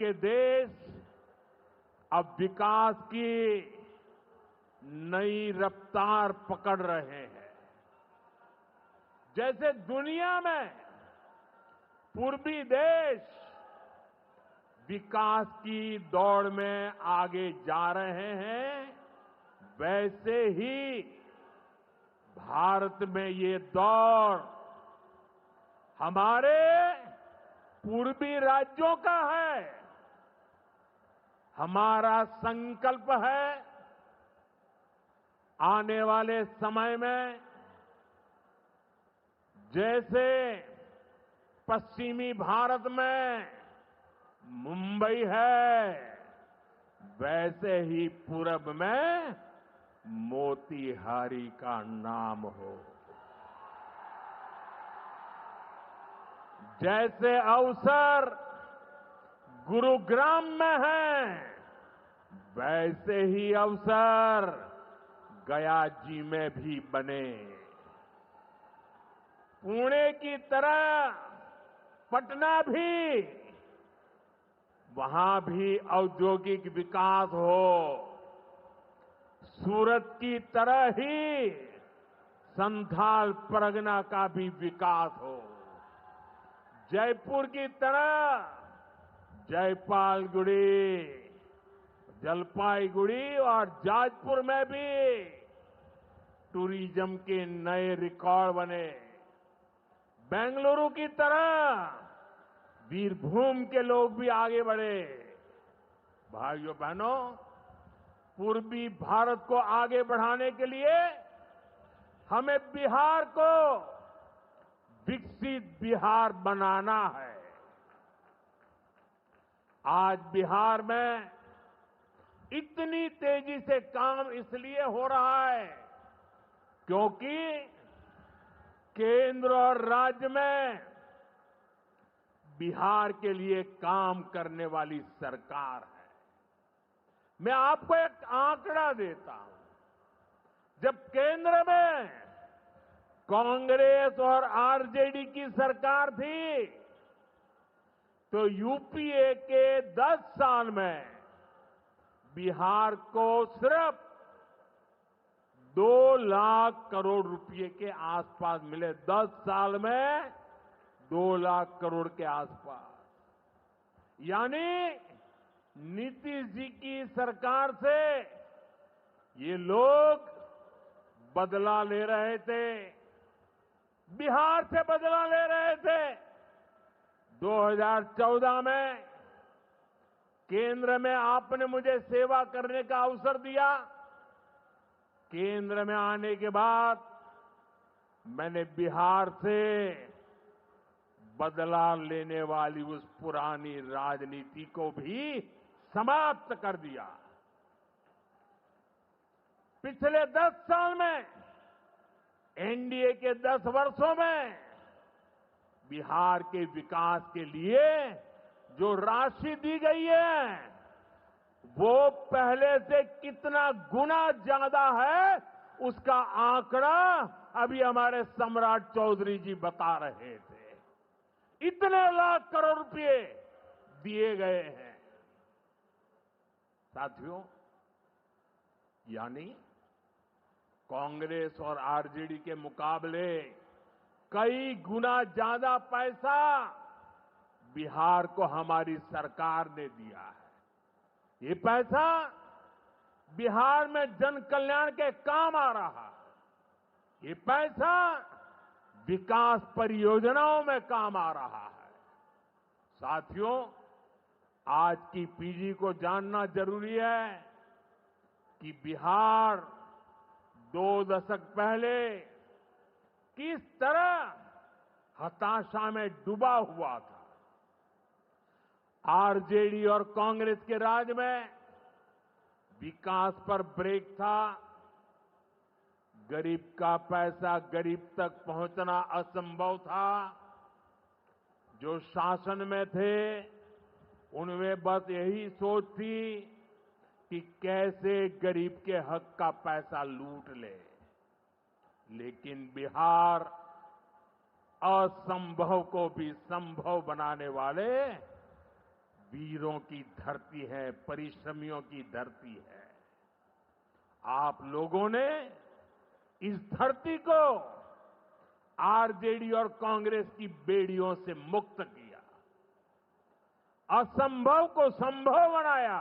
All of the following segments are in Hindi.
कि देश अब विकास की नई रफ्तार पकड़ रहे हैं। जैसे दुनिया में पूर्वी देश विकास की दौड़ में आगे जा रहे हैं, वैसे ही भारत में ये दौड़ हमारे पूर्वी राज्यों का है। हमारा संकल्प है आने वाले समय में जैसे पश्चिमी भारत में मुंबई है, वैसे ही पूरब में मोतीहारी का नाम हो। जैसे अवसर गुरुग्राम में है, वैसे ही अवसर गया जी में भी बने। पुणे की तरह पटना भी, वहां भी औद्योगिक विकास हो। सूरत की तरह ही संथाल परगना का भी विकास हो। जयपुर की तरह जयपालगुड़ी, जलपाईगुड़ी और जाजपुर में भी टूरिज्म के नए रिकॉर्ड बने। बेंगलुरु की तरह वीरभूम के लोग भी आगे बढ़े। भाइयों बहनों, पूर्वी भारत को आगे बढ़ाने के लिए हमें बिहार को विकसित बिहार बनाना है। आज बिहार में इतनी तेजी से काम इसलिए हो रहा है क्योंकि केंद्र और राज्य में बिहार के लिए काम करने वाली सरकार है। मैं आपको एक आंकड़ा देता हूं। जब केंद्र में कांग्रेस और आरजेडी की सरकार थी, तो यूपीए के 10 साल में बिहार को सिर्फ 2 लाख करोड़ रुपए के आसपास मिले। 10 साल में 2 लाख करोड़ के आसपास। यानी नीतीश जी की सरकार से ये लोग बदला ले रहे थे, बिहार से बदला ले रहे थे। 2014 में केंद्र में आपने मुझे सेवा करने का अवसर दिया। केंद्र में आने के बाद मैंने बिहार से बदला लेने वाली उस पुरानी राजनीति को भी समाप्त कर दिया। पिछले 10 साल में, एनडीए के 10 वर्षों में बिहार के विकास के लिए जो राशि दी गई है, वो पहले से कितना गुना ज्यादा है, उसका आंकड़ा अभी हमारे सम्राट चौधरी जी बता रहे थे। इतने लाख करोड़ रुपए दिए गए हैं। साथियों, यानी कांग्रेस और आरजेडी के मुकाबले कई गुना ज्यादा पैसा बिहार को हमारी सरकार ने दिया है। ये पैसा बिहार में जन कल्याण के काम आ रहा है। ये पैसा विकास परियोजनाओं में काम आ रहा है। साथियों, आज की पीढ़ी को जानना जरूरी है कि बिहार 2 दशक पहले किस तरह हताशा में डूबा हुआ था। आरजेडी और कांग्रेस के राज में विकास पर ब्रेक था। गरीब का पैसा गरीब तक पहुंचना असंभव था। जो शासन में थे, उनमें बस यही सोच थी कि कैसे गरीब के हक का पैसा लूट ले। लेकिन बिहार असंभव को भी संभव बनाने वाले वीरों की धरती है, परिश्रमियों की धरती है। आप लोगों ने इस धरती को आरजेडी और कांग्रेस की बेड़ियों से मुक्त किया, असंभव को संभव बनाया।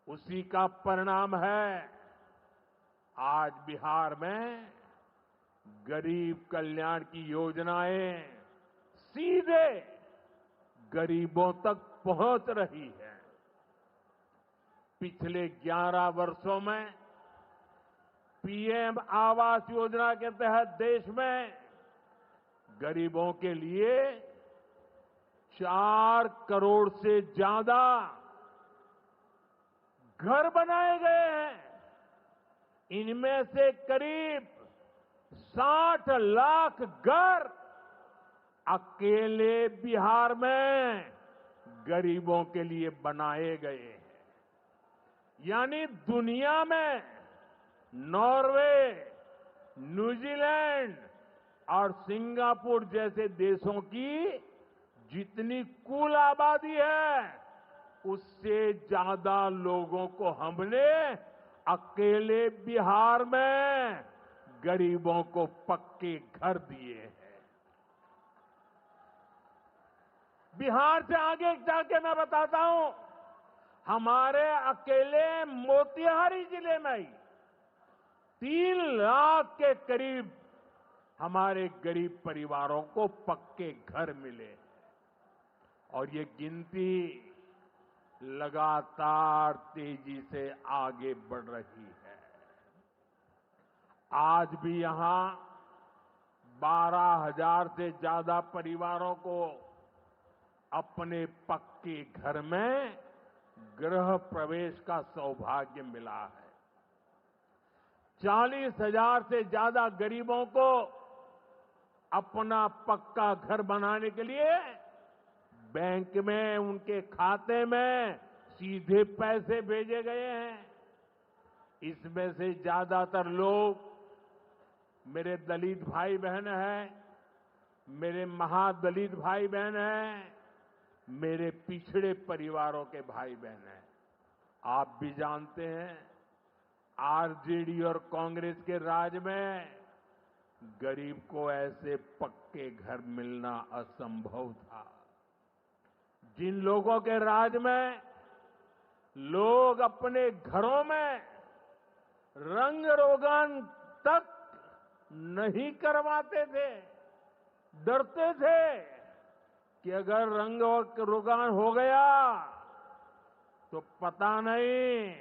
उसी का परिणाम है आज बिहार में गरीब कल्याण की योजनाएं सीधे गरीबों तक पहुंच रही है। पिछले 11 वर्षों में पीएम आवास योजना के तहत देश में गरीबों के लिए 4 करोड़ से ज्यादा घर बनाए गए हैं। इनमें से करीब 60 लाख घर अकेले बिहार में गरीबों के लिए बनाए गए हैं। यानी दुनिया में नॉर्वे, न्यूजीलैंड और सिंगापुर जैसे देशों की जितनी कुल आबादी है, उससे ज्यादा लोगों को हमने अकेले बिहार में गरीबों को पक्के घर दिए हैं। बिहार से आगे जाके मैं बताता हूं, हमारे अकेले मोतिहारी जिले में ही 3 लाख के करीब हमारे गरीब परिवारों को पक्के घर मिले और ये गिनती लगातार तेजी से आगे बढ़ रही है। आज भी यहां 12,000 से ज्यादा परिवारों को अपने पक्के घर में गृह प्रवेश का सौभाग्य मिला है। 40,000 से ज्यादा गरीबों को अपना पक्का घर बनाने के लिए बैंक में उनके खाते में सीधे पैसे भेजे गए हैं। इसमें से ज्यादातर लोग मेरे दलित भाई बहन हैं, मेरे महादलित भाई बहन हैं, मेरे पिछड़े परिवारों के भाई बहन हैं। आप भी जानते हैं, आरजेडी और कांग्रेस के राज में गरीब को ऐसे पक्के घर मिलना असंभव था। जिन लोगों के राज में लोग अपने घरों में रंग रोगन तक नहीं करवाते थे, डरते थे कि अगर रंग रोगान हो गया तो पता नहीं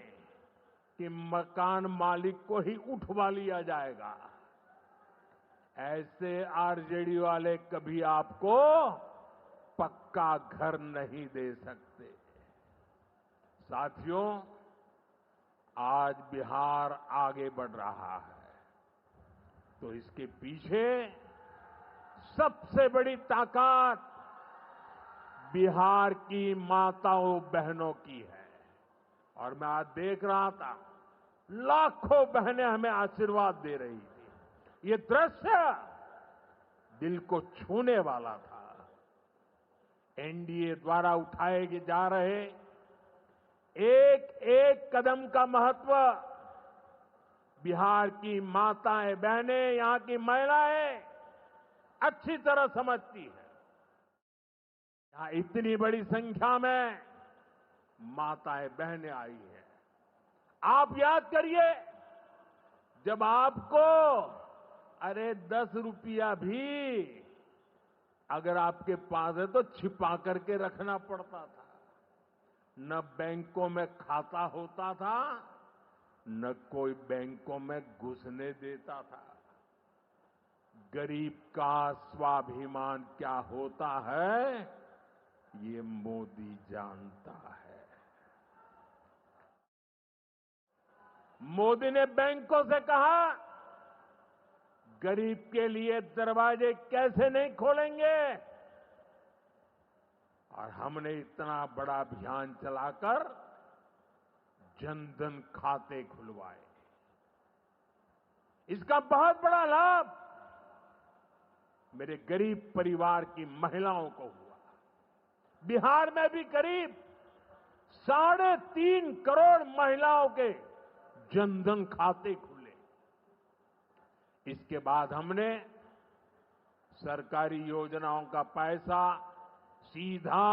कि मकान मालिक को ही उठवा लिया जाएगा। ऐसे आरजेडी वाले कभी आपको पक्का घर नहीं दे सकते। साथियों, आज बिहार आगे बढ़ रहा है तो इसके पीछे सबसे बड़ी ताकत बिहार की माताओं बहनों की है। और मैं आज देख रहा था, लाखों बहनें हमें आशीर्वाद दे रही थी। ये दृश्य दिल को छूने वाला था। एनडीए द्वारा उठाए जा रहे एक एक कदम का महत्व बिहार की माताएं बहनें, यहां की महिलाएं अच्छी तरह समझती है। यहां इतनी बड़ी संख्या में माताएं बहनें आई हैं। आप याद करिए, जब आपको 10 रुपया भी अगर आपके पास है तो छिपा करके रखना पड़ता था। न बैंकों में खाता होता था, न कोई बैंकों में घुसने देता था। गरीब का स्वाभिमान क्या होता है, ये मोदी जानता है। मोदी ने बैंकों से कहा, गरीब के लिए दरवाजे कैसे नहीं खोलेंगे, और हमने इतना बड़ा अभियान चलाकर जनधन खाते खुलवाए। इसका बहुत बड़ा लाभ मेरे गरीब परिवार की महिलाओं को हुआ। बिहार में भी करीब 3.5 करोड़ महिलाओं के जनधन खाते खुले। इसके बाद हमने सरकारी योजनाओं का पैसा सीधा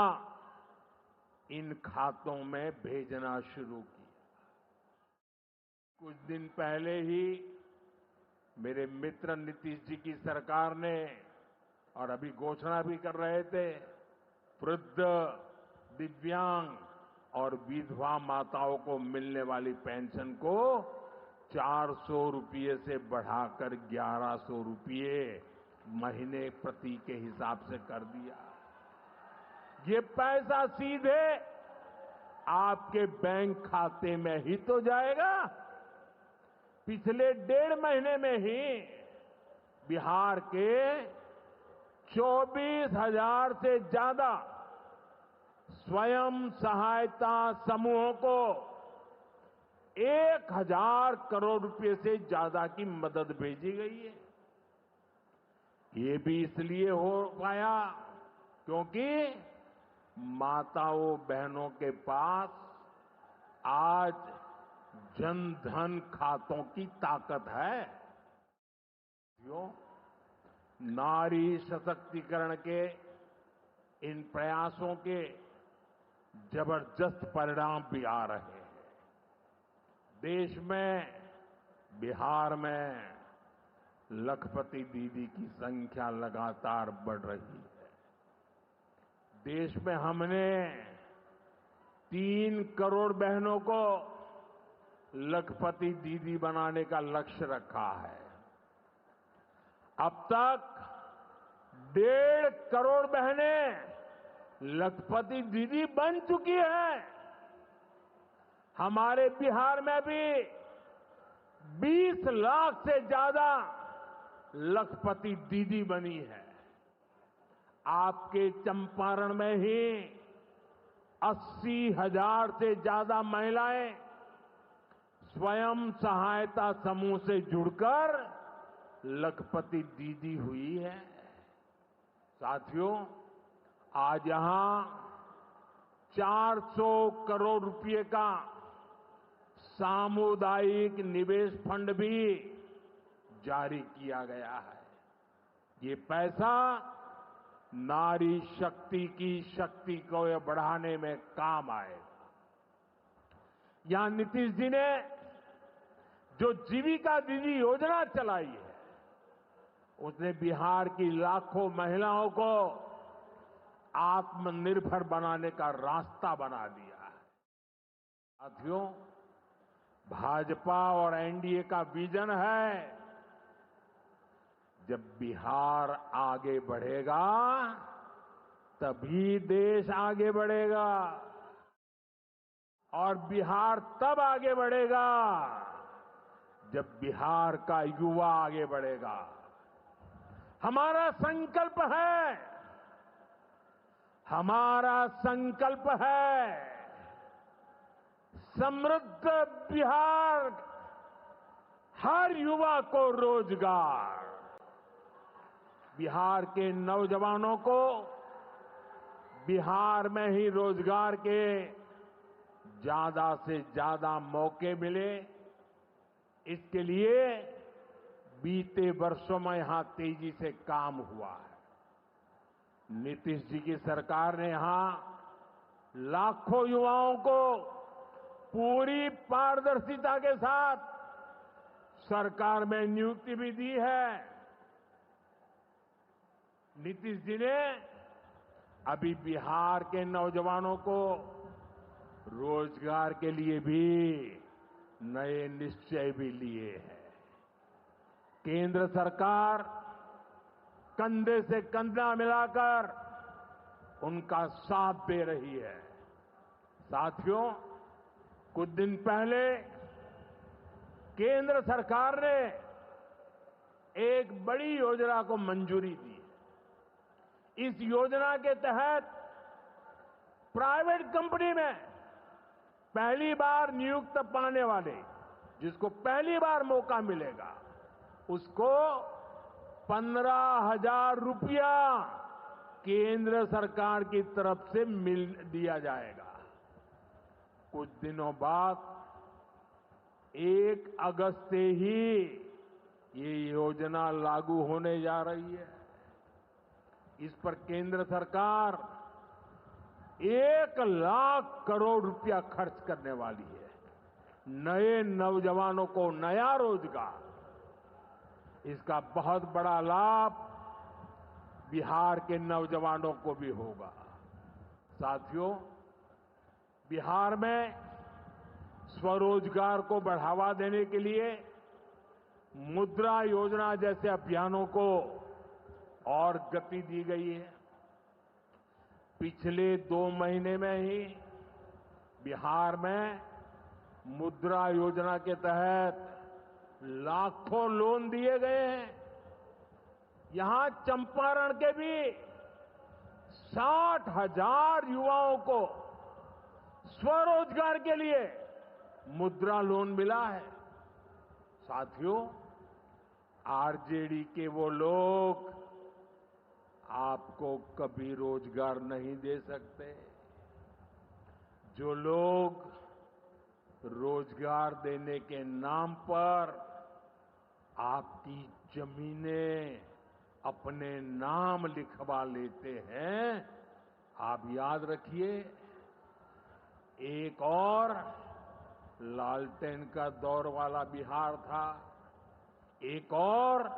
इन खातों में भेजना शुरू किया। कुछ दिन पहले ही मेरे मित्र नीतीश जी की सरकार ने, और अभी घोषणा भी कर रहे थे, वृद्ध, दिव्यांग और विधवा माताओं को मिलने वाली पेंशन को 400 रुपये से बढ़ाकर 1100 रुपये महीने प्रति के हिसाब से कर दिया। ये पैसा सीधे आपके बैंक खाते में ही तो जाएगा। पिछले 1.5 महीने में ही बिहार के 24,000 से ज्यादा स्वयं सहायता समूहों को 1,000 करोड़ रुपए से ज्यादा की मदद भेजी गई है। ये भी इसलिए हो पाया क्योंकि माताओं बहनों के पास आज जनधन खातों की ताकत है। नारी सशक्तिकरण के इन प्रयासों के जबरदस्त परिणाम भी आ रहे हैं। देश में, बिहार में लखपति दीदी की संख्या लगातार बढ़ रही है। देश में हमने 3 करोड़ बहनों को लखपति दीदी बनाने का लक्ष्य रखा है। अब तक 1.5 करोड़ बहनें लखपति दीदी बन चुकी हैं। हमारे बिहार में भी 20 लाख से ज्यादा लखपति दीदी बनी है। आपके चंपारण में ही 80,000 से ज्यादा महिलाएं स्वयं सहायता समूह से जुड़कर लखपति दीदी हुई है। साथियों, आज यहां 400 करोड़ रुपए का सामुदायिक निवेश फंड भी जारी किया गया है। ये पैसा नारी शक्ति की शक्ति को बढ़ाने में काम आएगा। यहां नीतीश जी ने जो जीविका दीदी योजना चलाई है, उसने बिहार की लाखों महिलाओं को आत्मनिर्भर बनाने का रास्ता बना दिया है। साथियों, भाजपा और एनडीए का विजन है, जब बिहार आगे बढ़ेगा तभी देश आगे बढ़ेगा, और बिहार तब आगे बढ़ेगा जब बिहार का युवा आगे बढ़ेगा। हमारा संकल्प है, हमारा संकल्प है समृद्ध बिहार, हर युवा को रोजगार। बिहार के नौजवानों को बिहार में ही रोजगार के ज्यादा से ज्यादा मौके मिले, इसके लिए बीते वर्षों में यहां तेजी से काम हुआ है। नीतीश जी की सरकार ने यहां लाखों युवाओं को पूरी पारदर्शिता के साथ सरकार में नियुक्ति भी दी है। नीतीश जी ने अभी बिहार के नौजवानों को रोजगार के लिए भी नए निश्चय भी लिए हैं। केंद्र सरकार कंधे से कंधा मिलाकर उनका साथ दे रही है। साथियों, कुछ दिन पहले केंद्र सरकार ने एक बड़ी योजना को मंजूरी दी। इस योजना के तहत प्राइवेट कंपनी में पहली बार नियुक्त पाने वाले, जिसको पहली बार मौका मिलेगा, उसको 15,000 रुपया केंद्र सरकार की तरफ से मिल दिया जाएगा। कुछ दिनों बाद 1 अगस्त से ही ये योजना लागू होने जा रही है। इस पर केंद्र सरकार 1 लाख करोड़ रुपया खर्च करने वाली है। नए नौजवानों को नया रोजगार, इसका बहुत बड़ा लाभ बिहार के नौजवानों को भी होगा। साथियों, बिहार में स्वरोजगार को बढ़ावा देने के लिए मुद्रा योजना जैसे अभियानों को और गति दी गई है। पिछले 2 महीने में ही बिहार में मुद्रा योजना के तहत लाखों लोन दिए गए हैं। यहां चंपारण के भी 60,000 युवाओं को स्वरोजगार के लिए मुद्रा लोन मिला है। साथियों, आरजेडी के वो लोग आपको कभी रोजगार नहीं दे सकते। जो लोग रोजगार देने के नाम पर आपकी जमीनें अपने नाम लिखवा लेते हैं, आप याद रखिए, एक और लालटेन का दौर वाला बिहार था, एक और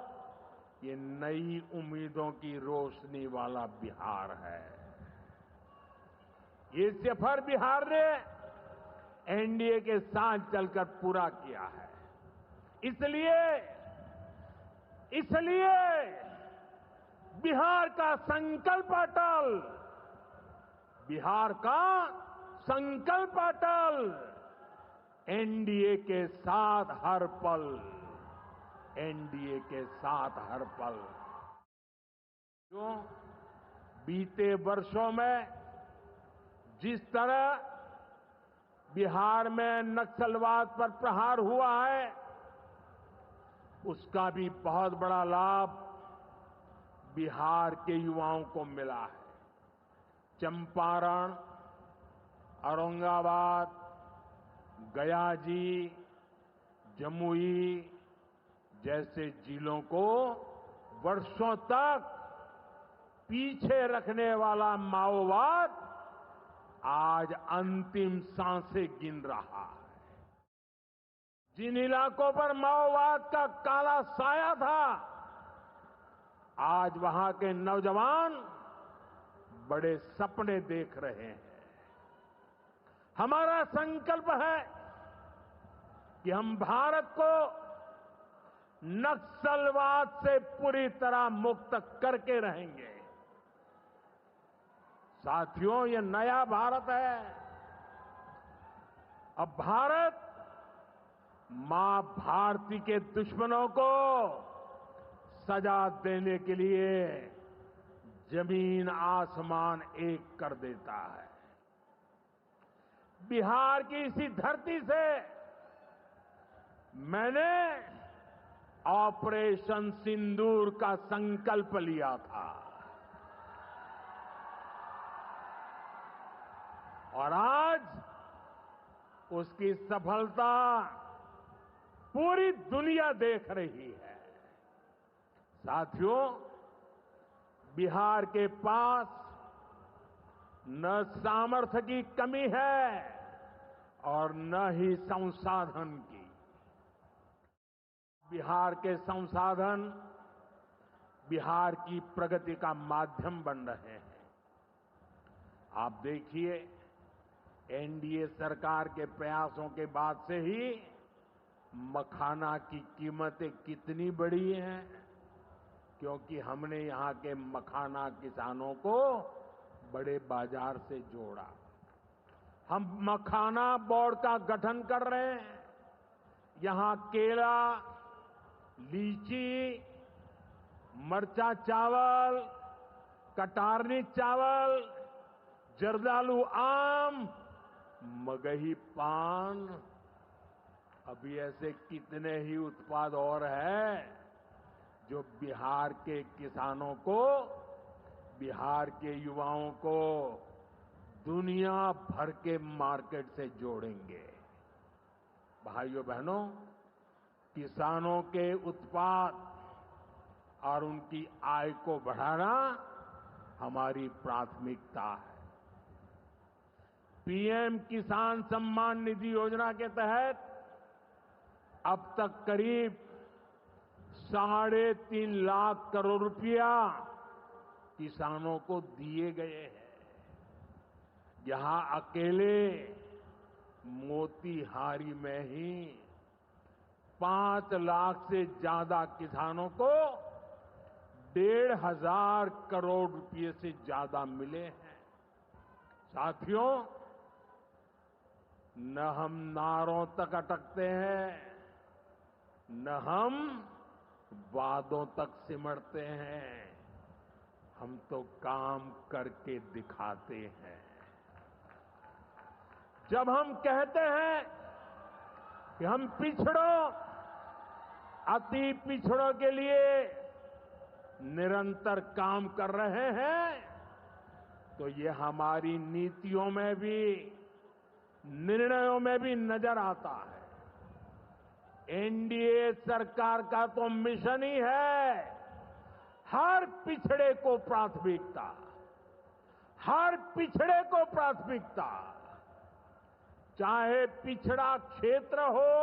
ये नई उम्मीदों की रोशनी वाला बिहार है। ये सफर बिहार ने एनडीए के साथ चलकर पूरा किया है। इसलिए बिहार का संकल्प अटल, बिहार का संकल्प अटल, एनडीए के साथ हर पल, एनडीए के साथ हर पल। जो बीते वर्षों में जिस तरह बिहार में नक्सलवाद पर प्रहार हुआ है, उसका भी बहुत बड़ा लाभ बिहार के युवाओं को मिला है। चंपारण, औरंगाबाद, गया जी, जमुई जैसे जिलों को वर्षों तक पीछे रखने वाला माओवाद आज अंतिम सांसें गिन रहा है। जिन इलाकों पर माओवाद का काला साया था, आज वहां के नौजवान बड़े सपने देख रहे हैं। हमारा संकल्प है कि हम भारत को नक्सलवाद से पूरी तरह मुक्त करके रहेंगे। साथियों, ये नया भारत है। अब भारत मां भारती के दुश्मनों को सजा देने के लिए जमीन आसमान एक कर देता है। बिहार की इसी धरती से मैंने ऑपरेशन सिंदूर का संकल्प लिया था और आज उसकी सफलता पूरी दुनिया देख रही है। साथियों, बिहार के पास न सामर्थ्य की कमी है और न ही संसाधन की। बिहार के संसाधन बिहार की प्रगति का माध्यम बन रहे हैं। आप देखिए, एनडीए सरकार के प्रयासों के बाद से ही मखाना की कीमतें कितनी बढ़ी हैं, क्योंकि हमने यहां के मखाना किसानों को बड़े बाजार से जोड़ा। हम मखाना बोर्ड का गठन कर रहे हैं। यहां केला, लीची, मरचा चावल, कटारनी चावल, जर्दालू आम, मगही पान, अभी ऐसे कितने ही उत्पाद और हैं जो बिहार के किसानों को बिहार के युवाओं को दुनिया भर के मार्केट से जोड़ेंगे। भाइयों बहनों, किसानों के उत्पाद और उनकी आय को बढ़ाना हमारी प्राथमिकता है। पीएम किसान सम्मान निधि योजना के तहत अब तक करीब 3.5 लाख करोड़ रुपया किसानों को दिए गए हैं। यहां अकेले मोतीहारी में ही 5 लाख से ज्यादा किसानों को 1,500 करोड़ रुपए से ज्यादा मिले हैं। साथियों, न हम नारों तक अटकते हैं, न हम वादों तक सिमटते हैं, हम तो काम करके दिखाते हैं। जब हम कहते हैं कि हम पिछड़ों, अति पिछड़ों के लिए निरंतर काम कर रहे हैं, तो ये हमारी नीतियों में भी, निर्णयों में भी नजर आता है। एनडीए सरकार का तो मिशन ही है हर पिछड़े को प्राथमिकता, हर पिछड़े को प्राथमिकता। चाहे पिछड़ा क्षेत्र हो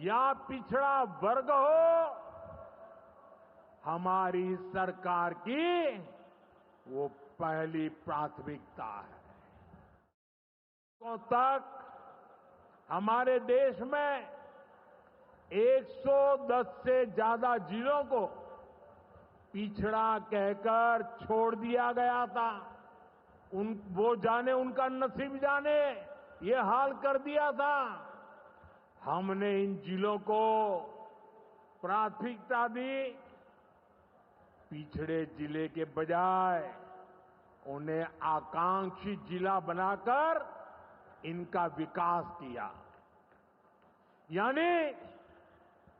या पिछड़ा वर्ग हो, हमारी सरकार की वो पहली प्राथमिकता है। तो तक हमारे देश में 110 से ज्यादा जिलों को पिछड़ा कहकर छोड़ दिया गया था। वो जाने, उनका नसीब जाने, ये हाल कर दिया था। हमने इन जिलों को प्राथमिकता दी। पिछड़े जिले के बजाय उन्हें आकांक्षी जिला बनाकर इनका विकास किया, यानी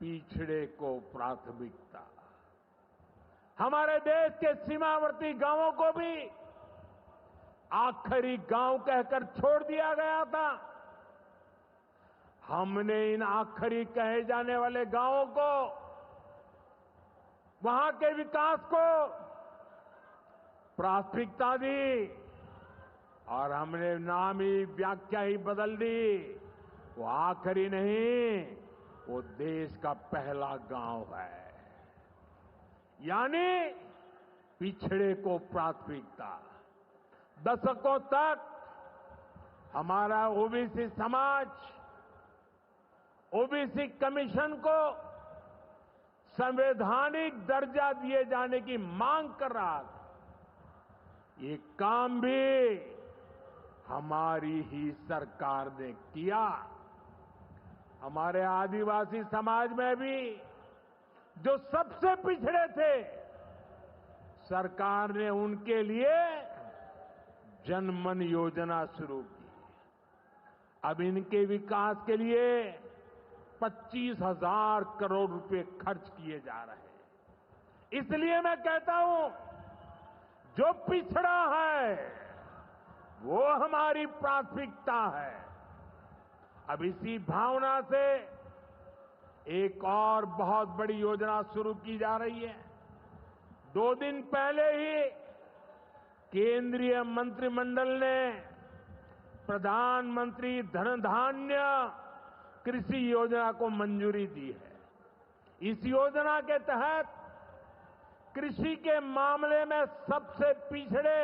पिछड़े को प्राथमिकता। हमारे देश के सीमावर्ती गांवों को भी आखिरी गांव कहकर छोड़ दिया गया था। हमने इन आखिरी कहे जाने वाले गांवों को, वहां के विकास को प्राथमिकता दी और हमने नाम ही, व्याख्या ही बदल दी। वो आखिरी नहीं, वो देश का पहला गांव है, यानी पिछड़े को प्राथमिकता। दशकों तक हमारा ओबीसी समाज ओबीसी कमीशन को संवैधानिक दर्जा दिए जाने की मांग कर रहा था। ये काम भी हमारी ही सरकार ने किया। हमारे आदिवासी समाज में भी जो सबसे पिछड़े थे, सरकार ने उनके लिए जनमन योजना शुरू की। अब इनके विकास के लिए 25,000 करोड़ रुपए खर्च किए जा रहे हैं। इसलिए मैं कहता हूं, जो पिछड़ा है वो हमारी प्राथमिकता है। अब इसी भावना से एक और बहुत बड़ी योजना शुरू की जा रही है। 2 दिन पहले ही केंद्रीय मंत्रिमंडल ने प्रधानमंत्री धन धान्य कृषि योजना को मंजूरी दी है। इस योजना के तहत कृषि के मामले में सबसे पिछड़े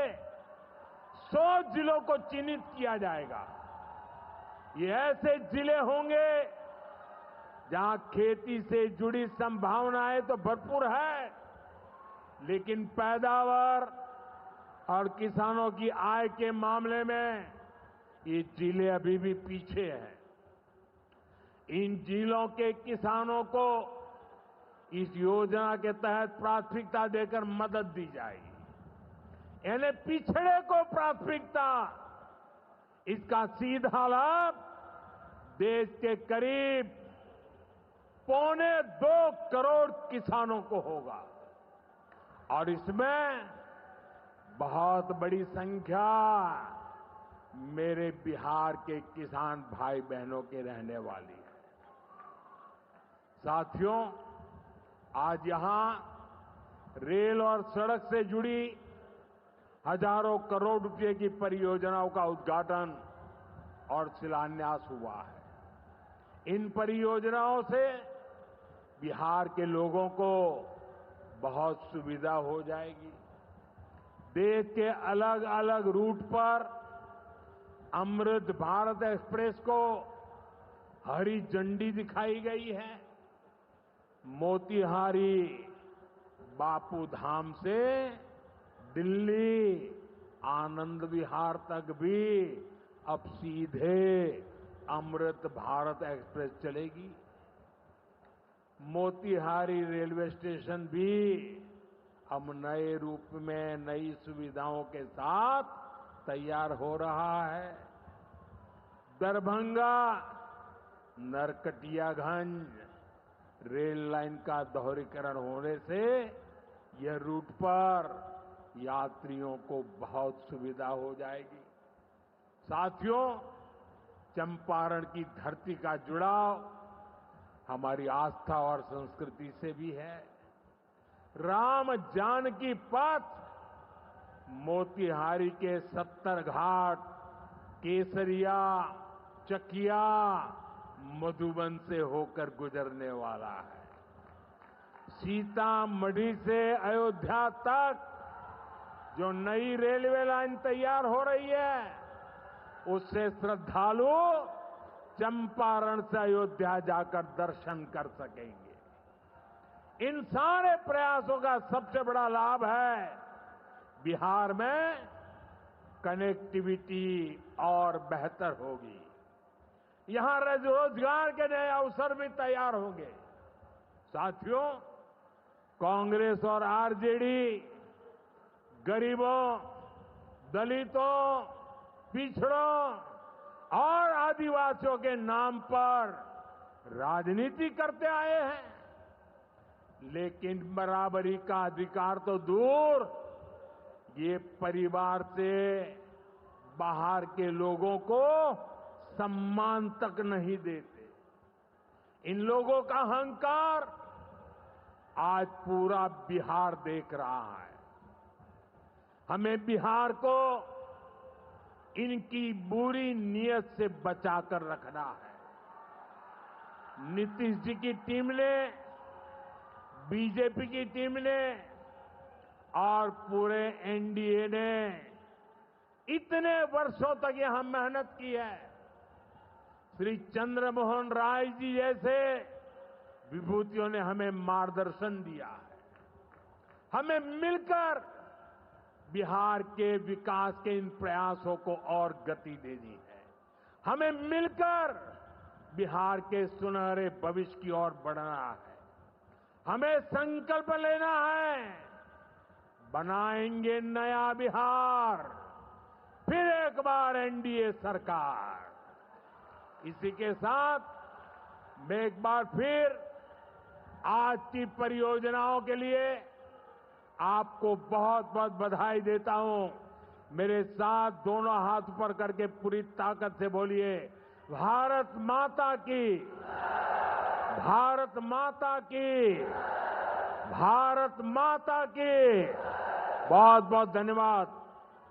100 जिलों को चिन्हित किया जाएगा। ये ऐसे जिले होंगे जहां खेती से जुड़ी संभावनाएं तो भरपूर है, लेकिन पैदावार और किसानों की आय के मामले में ये जिले अभी भी पीछे हैं। इन जिलों के किसानों को इस योजना के तहत प्राथमिकता देकर मदद दी जाएगी। यानी पिछड़े को प्राथमिकता। इसका सीधा लाभ देश के करीब 1.25 करोड़ किसानों को होगा और इसमें बहुत बड़ी संख्या मेरे बिहार के किसान भाई बहनों के रहने वाली है। साथियों, आज यहां रेल और सड़क से जुड़ी हजारों करोड़ रुपए की परियोजनाओं का उद्घाटन और शिलान्यास हुआ है। इन परियोजनाओं से बिहार के लोगों को बहुत सुविधा हो जाएगी। देश के अलग अलग रूट पर अमृत भारत एक्सप्रेस को हरी झंडी दिखाई गई है। मोतिहारी बापू धाम से दिल्ली आनंद विहार तक भी अब सीधे अमृत भारत एक्सप्रेस चलेगी। मोतिहारी रेलवे स्टेशन भी अब नए रूप में नई सुविधाओं के साथ तैयार हो रहा है। दरभंगा नरकटियागंज रेल लाइन का दोहरीकरण होने से यह रूट पर यात्रियों को बहुत सुविधा हो जाएगी। साथियों, चंपारण की धरती का जुड़ाव हमारी आस्था और संस्कृति से भी है। राम जानकी पथ मोतिहारी के 70 घाट, केसरिया, चकिया, मधुबन से होकर गुजरने वाला है। सीतामढ़ी से अयोध्या तक जो नई रेलवे लाइन तैयार हो रही है, उससे श्रद्धालु चंपारण से अयोध्या जाकर दर्शन कर सकेंगे। इन सारे प्रयासों का सबसे बड़ा लाभ है बिहार में कनेक्टिविटी और बेहतर होगी। यहां रोजगार के नए अवसर भी तैयार होंगे। साथियों, कांग्रेस और आरजेडी गरीबों, दलितों, पिछड़ों और आदिवासियों के नाम पर राजनीति करते आए हैं, लेकिन बराबरी का अधिकार तो दूर, ये परिवार से बाहर के लोगों को सम्मान तक नहीं देते। इन लोगों का अहंकार आज पूरा बिहार देख रहा है। हमें बिहार को इनकी बुरी नीयत से बचाकर रखना है। नीतीश जी की टीम ने, बीजेपी की टीम ने और पूरे एनडीए ने इतने वर्षों तक यहां मेहनत की है। श्री चंद्रमोहन राय जी जैसे विभूतियों ने हमें मार्गदर्शन दिया है। हमें मिलकर बिहार के विकास के इन प्रयासों को और गति देनी है। हमें मिलकर बिहार के सुनहरे भविष्य की ओर बढ़ना है। हमें संकल्प लेना है, बनाएंगे नया बिहार, फिर एक बार एनडीए सरकार। इसी के साथ मैं एक बार फिर आज की परियोजनाओं के लिए आपको बहुत बहुत बधाई देता हूं। मेरे साथ दोनों हाथ ऊपर करके पूरी ताकत से बोलिए, भारत माता की, भारत माता की, भारत माता की। बहुत बहुत धन्यवाद।